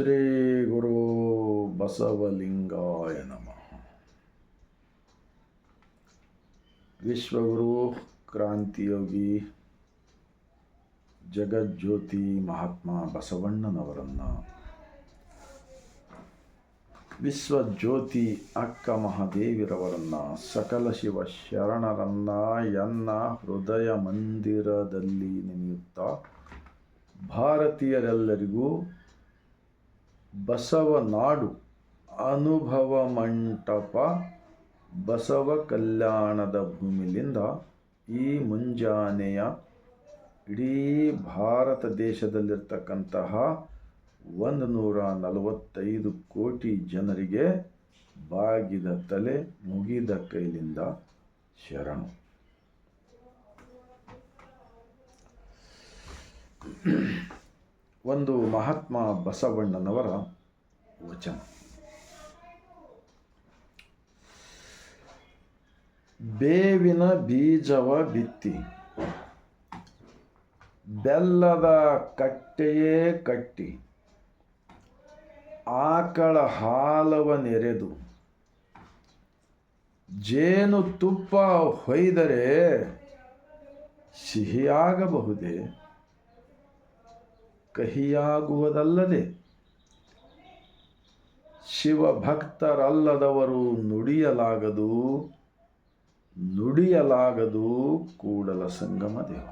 ಶ್ರೀ ಗುರು ಬಸವಲಿಂಗಾಯ ನಮಃ. ವಿಶ್ವಗುರು ಕ್ರಾಂತಿಯೋಗಿ ಜಗಜ್ಯೋತಿ ಮಹಾತ್ಮ ಬಸವಣ್ಣನವರನ್ನು, ವಿಶ್ವಜ್ಯೋತಿ ಅಕ್ಕ ಮಹಾದೇವಿರವರನ್ನು, ಸಕಲ ಶಿವ ಶರಣರನ್ನ ಎನ್ನ ಹೃದಯ ಮಂದಿರದಲ್ಲಿ ನೆನೆಯುತ್ತಾ ಭಾರತೀಯರೆಲ್ಲರಿಗೂ ಬಸವನಾಡು ಅನುಭವ ಮಂಟಪ ಬಸವ ಕಲ್ಯಾಣದ ಭೂಮಿಲಿಂದ ಈ ಮುಂಜಾನೆಯ ಇಡೀ ಭಾರತ ದೇಶದಲ್ಲಿರ್ತಕ್ಕಂತಹ 145 ಕೋಟಿ ಜನರಿಗೆ ಬಾಗಿದ ತಲೆ ಮುಗಿದ ಕೈಲಿಂದ ಶರಣು. ಒಂದು ಮಹಾತ್ಮ ಬಸವಣ್ಣನವರ ವಚನ. ಬೇವಿನ ಬೀಜವ ಬಿತ್ತಿ ಬೆಲ್ಲದ ಕಟ್ಟೆಯೇ ಕಟ್ಟಿ ಆಕಳ ಹಾಲವ ನೆರೆದು ಜೇನು ತುಪ್ಪ ಹೊಯ್ದರೆ ಸಿಹಿಯಾಗಬಹುದೇ, ಕಹಿಯಾಗುವುದಲ್ಲದೆ ಶಿವಭಕ್ತರಲ್ಲದವರು ನುಡಿಯಲಾಗದು ಕೂಡಲ ಸಂಗಮ ದೇವ.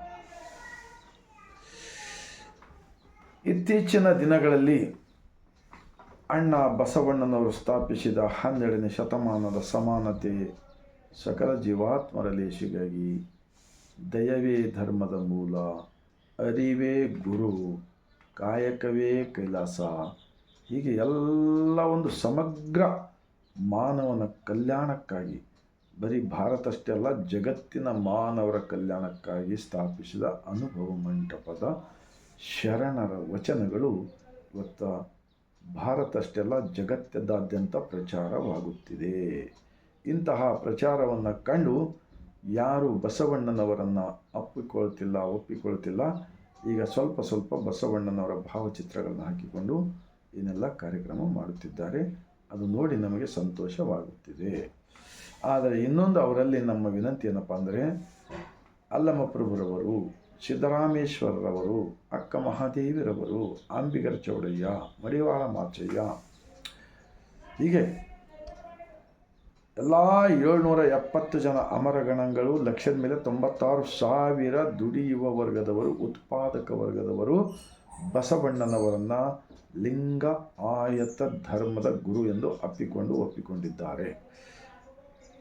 ಇತ್ತೀಚಿನ ದಿನಗಳಲ್ಲಿ ಅಣ್ಣ ಬಸವಣ್ಣನವರು ಸ್ಥಾಪಿಸಿದ 12ನೇ ಶತಮಾನದ ಸಮಾನತೆ, ಸಕಲ ಜೀವಾತ್ಮರ ಲೇಷಿಗಾಗಿ ದಯವೇ ಧರ್ಮದ ಮೂಲ, ಅರಿವೇ ಗುರು, ಕಾಯಕವೇ ಕೈಲಾಸ, ಹೀಗೆ ಎಲ್ಲ ಒಂದು ಸಮಗ್ರ ಮಾನವನ ಕಲ್ಯಾಣಕ್ಕಾಗಿ, ಬರೀ ಭಾರತ ಅಷ್ಟೇ ಅಲ್ಲ ಜಗತ್ತಿನ ಮಾನವರ ಕಲ್ಯಾಣಕ್ಕಾಗಿ ಸ್ಥಾಪಿಸಿದ ಅನುಭವ ಮಂಟಪದ ಶರಣರ ವಚನಗಳು ಇವತ್ತು ಭಾರತ ಅಷ್ಟೇ ಅಲ್ಲ ಜಗತ್ತದಾದ್ಯಂತ ಪ್ರಚಾರವಾಗುತ್ತಿದೆ. ಇಂತಹ ಪ್ರಚಾರವನ್ನು ಕಂಡು ಯಾರು ಬಸವಣ್ಣನವರನ್ನು ಒಪ್ಪಿಕೊಳ್ತಿಲ್ಲ, ಈಗ ಸ್ವಲ್ಪ ಬಸವಣ್ಣನವರ ಭಾವಚಿತ್ರಗಳನ್ನು ಹಾಕಿಕೊಂಡು ಏನೆಲ್ಲ ಕಾರ್ಯಕ್ರಮ ಮಾಡುತ್ತಿದ್ದಾರೆ. ಅದು ನೋಡಿ ನಮಗೆ ಸಂತೋಷವಾಗುತ್ತಿದೆ. ಆದರೆ ಇನ್ನೊಂದು ಅವರಲ್ಲಿ ನಮ್ಮ ವಿನಂತಿ ಏನಪ್ಪ ಅಂದರೆ, ಅಲ್ಲಮಪ್ರಭುರವರು, ಸಿದ್ದರಾಮೇಶ್ವರರವರು, ಅಕ್ಕ ಮಹಾದೇವಿರವರು, ಅಂಬಿಗರ ಚೌಡಯ್ಯ, ಮಡಿವಾಳ ಮಾಚಯ್ಯ, ಹೀಗೆ ಎಲ್ಲ 770 ಜನ ಅಮರಗಣಗಳು, ಲಕ್ಷದ ಮೇಲೆ 96,000 ದುಡಿಯುವ ವರ್ಗದವರು, ಉತ್ಪಾದಕ ವರ್ಗದವರು ಬಸವಣ್ಣನವರನ್ನು ಲಿಂಗ ಆಯತ ಧರ್ಮದ ಗುರು ಎಂದು ಒಪ್ಪಿಕೊಂಡಿದ್ದಾರೆ.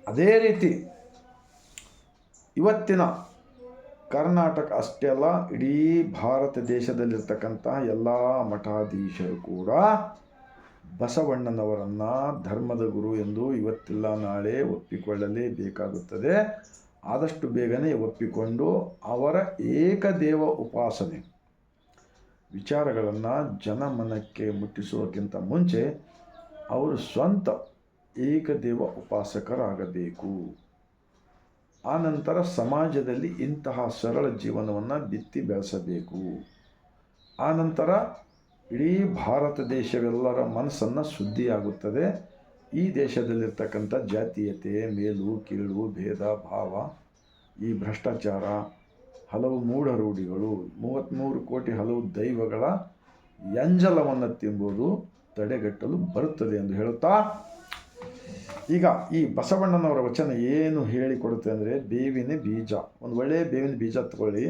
ಅದೇ ರೀತಿ ಇವತ್ತಿನ ಕರ್ನಾಟಕ ಅಷ್ಟೇ ಅಲ್ಲ ಇಡೀ ಭಾರತ ದೇಶದಲ್ಲಿರ್ತಕ್ಕಂಥ ಎಲ್ಲ ಮಠಾಧೀಶರು ಕೂಡ ಬಸವಣ್ಣನವರನ್ನು ಧರ್ಮದ ಗುರು ಎಂದು ಇವತ್ತಿಲ್ಲ ನಾಳೆ ಒಪ್ಪಿಕೊಳ್ಳಲೇಬೇಕಾಗುತ್ತದೆ. ಆದಷ್ಟು ಬೇಗನೆ ಒಪ್ಪಿಕೊಂಡು ಅವರ ಏಕದೇವ ಉಪಾಸನೆ ವಿಚಾರಗಳನ್ನು ಜನಮನಕ್ಕೆ ಮುಟ್ಟಿಸುವುದಕ್ಕಿಂತ ಮುಂಚೆ ಅವರು ಸ್ವಂತ ಏಕದೇವ ಉಪಾಸಕರಾಗಬೇಕು. ಆನಂತರ ಸಮಾಜದಲ್ಲಿ ಇಂತಹ ಸರಳ ಜೀವನವನ್ನು ಬಿತ್ತಿ ಬೆಳೆಸಬೇಕು. ಆನಂತರ ಇಡೀ ಭಾರತ ದೇಶವೆಲ್ಲರ ಮನಸ್ಸನ್ನು ಶುದ್ಧಿಯಾಗುತ್ತದೆ. ಈ ದೇಶದಲ್ಲಿರ್ತಕ್ಕಂಥ ಜಾತೀಯತೆ, ಮೇಲು ಕೀಳು, ಭೇದ ಭಾವ, ಈ ಭ್ರಷ್ಟಾಚಾರ, ಹಲವು ಮೂಢರೂಢಿಗಳು, 33 ಕೋಟಿ ಹಲವು ದೈವಗಳ ಎಂಜಲವನ್ನು ತಿಂಬುದು ತಡೆಗಟ್ಟಲು ಬರುತ್ತದೆ ಎಂದು ಹೇಳುತ್ತಾ, ಈಗ ಈ ಬಸವಣ್ಣನವರ ವಚನ ಏನು ಹೇಳಿಕೊಡುತ್ತೆ ಅಂದರೆ, ಬೇವಿನ ಬೀಜ, ಒಂದು ಒಳ್ಳೆಯ ಬೇವಿನ ಬೀಜ ತಗೊಳ್ಳಿ,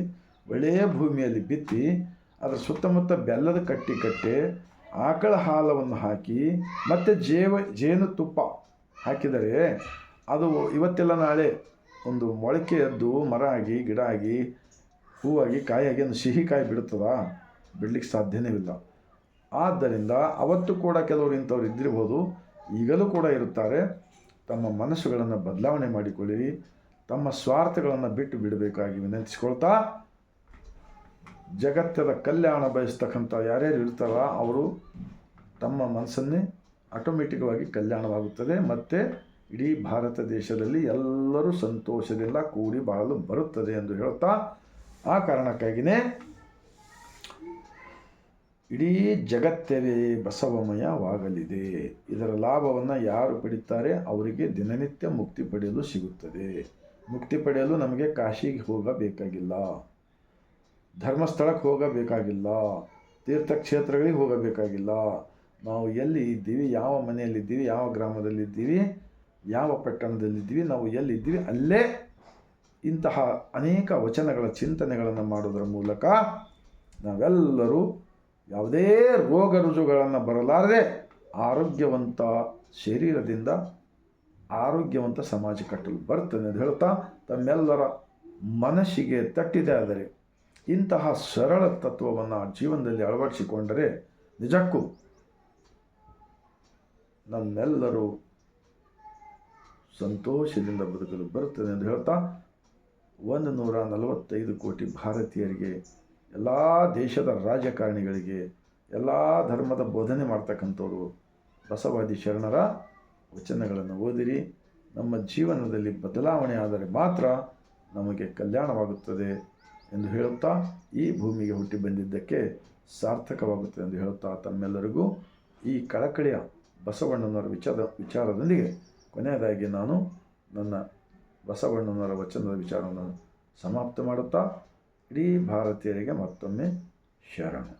ಒಳ್ಳೆಯ ಭೂಮಿಯಲ್ಲಿ ಬಿತ್ತಿ ಅದರ ಸುತ್ತಮುತ್ತ ಬೆಲ್ಲದ ಕಟ್ಟಿ ಆಕಳ ಹಾಲವನ್ನು ಹಾಕಿ ಮತ್ತು ಜೇನು ತುಪ್ಪ ಹಾಕಿದರೆ ಅದು ಇವತ್ತೆಲ್ಲ ನಾಳೆ ಒಂದು ಮೊಳಕೆ ಎದ್ದು ಮರ ಆಗಿ, ಗಿಡ ಆಗಿ, ಹೂವಾಗಿ, ಕಾಯಾಗಿ ಒಂದು ಸಿಹಿ ಕಾಯಿ ಬಿಡುತ್ತದಾ? ಬಿಡಲಿಕ್ಕೆ ಸಾಧ್ಯನೇ ಇಲ್ಲ. ಆದ್ದರಿಂದ ಅವತ್ತು ಕೂಡ ಕೆಲವರು ಇಂಥವ್ರು ಇದ್ದಿರ್ಬೋದು, ಈಗಲೂ ಕೂಡ ಇರುತ್ತಾರೆ. ತಮ್ಮ ಮನಸ್ಸುಗಳನ್ನು ಬದಲಾವಣೆ ಮಾಡಿಕೊಳ್ಳಿರಿ, ತಮ್ಮ ಸ್ವಾರ್ಥಗಳನ್ನು ಬಿಟ್ಟು ಬಿಡಬೇಕಾಗಿ ವಿನಂತಿಸಿಕೊಳ್ತಾ, ಜಗತ್ತದ ಕಲ್ಯಾಣ ಬಯಸ್ತಕ್ಕಂಥ ಯಾರ್ಯಾರು ಇರ್ತಾರೋ ಅವರು ತಮ್ಮ ಮನಸ್ಸನ್ನೇ ಆಟೋಮೆಟಿಕ್ವಾಗಿ ಕಲ್ಯಾಣವಾಗುತ್ತದೆ ಮತ್ತು ಇಡೀ ಭಾರತ ದೇಶದಲ್ಲಿ ಎಲ್ಲರೂ ಸಂತೋಷದಿಂದ ಕೂಡಿ ಬಾಳಲು ಬರುತ್ತದೆ ಎಂದು ಹೇಳುತ್ತಾ, ಆ ಕಾರಣಕ್ಕಾಗಿಯೇ ಇಡೀ ಜಗತ್ತವೇ ಬಸವಮಯವಾಗಲಿದೆ. ಇದರ ಲಾಭವನ್ನು ಯಾರು ಪಡಿತಾರೆ ಅವರಿಗೆ ದಿನನಿತ್ಯ ಮುಕ್ತಿ ಪಡೆಯಲು ಸಿಗುತ್ತದೆ. ಮುಕ್ತಿ ಪಡೆಯಲು ನಮಗೆ ಕಾಶಿಗೆ ಹೋಗಬೇಕಾಗಿಲ್ಲ, ಧರ್ಮಸ್ಥಳಕ್ಕೆ ಹೋಗಬೇಕಾಗಿಲ್ಲ, ತೀರ್ಥಕ್ಷೇತ್ರಗಳಿಗೆ ಹೋಗಬೇಕಾಗಿಲ್ಲ. ನಾವು ಎಲ್ಲಿ ಇದ್ದೀವಿ, ಯಾವ ಮನೆಯಲ್ಲಿದ್ದೀವಿ, ಯಾವ ಗ್ರಾಮದಲ್ಲಿದ್ದೀವಿ, ಯಾವ ಪಟ್ಟಣದಲ್ಲಿದ್ದೀವಿ, ನಾವು ಎಲ್ಲಿದ್ದೀವಿ ಅಲ್ಲೇ ಇಂತಹ ಅನೇಕ ವಚನಗಳ ಚಿಂತನೆಗಳನ್ನು ಮಾಡೋದರ ಮೂಲಕ ನಾವೆಲ್ಲರೂ ಯಾವುದೇ ರೋಗ ರುಜುಗಳನ್ನು ಬರಲಾರದೆ ಆರೋಗ್ಯವಂತ ಶರೀರದಿಂದ ಆರೋಗ್ಯವಂತ ಸಮಾಜ ಕಟ್ಟಲು ಬರ್ತದೆ ಅಂತ ಹೇಳ್ತಾ, ತಮ್ಮೆಲ್ಲರ ಮನಸ್ಸಿಗೆ ತಟ್ಟಿದೆ ಆದರೆ ಇಂತಹ ಸರಳ ತತ್ವವನ್ನು ಜೀವನದಲ್ಲಿ ಅಳವಡಿಸಿಕೊಂಡರೆ ನಿಜಕ್ಕೂ ನಮ್ಮೆಲ್ಲರೂ ಸಂತೋಷದಿಂದ ಬದುಕಲು ಬರುತ್ತದೆ ಎಂದು ಹೇಳ್ತಾ, 145 ಕೋಟಿ ಭಾರತೀಯರಿಗೆ, ಎಲ್ಲ ದೇಶದ ರಾಜಕಾರಣಿಗಳಿಗೆ, ಎಲ್ಲ ಧರ್ಮದ ಬೋಧನೆ ಮಾಡ್ತಕ್ಕಂಥವ್ರು ಬಸವಾದಿ ಶರಣರ ವಚನಗಳನ್ನು ಓದಿರಿ. ನಮ್ಮ ಜೀವನದಲ್ಲಿ ಬದಲಾವಣೆ ಆದರೆ ಮಾತ್ರ ನಮಗೆ ಕಲ್ಯಾಣವಾಗುತ್ತದೆ ಎಂದು ಹೇಳುತ್ತಾ, ಈ ಭೂಮಿಗೆ ಹುಟ್ಟಿ ಬಂದಿದ್ದಕ್ಕೆ ಸಾರ್ಥಕವಾಗುತ್ತದೆ ಎಂದು ಹೇಳುತ್ತಾ, ತಮ್ಮೆಲ್ಲರಿಗೂ ಈ ಕಳಕಳಿಯ ಬಸವಣ್ಣನವರ ವಿಚಾರದೊಂದಿಗೆ ಕೊನೆಯದಾಗಿ ನಾನು ನನ್ನ ಬಸವಣ್ಣನವರ ವಚನದ ವಿಚಾರವನ್ನು ಸಮಾಪ್ತ ಮಾಡುತ್ತಾ, ಇಡೀ ಭಾರತೀಯರಿಗೆ ಮತ್ತೊಮ್ಮೆ ಶರಣು.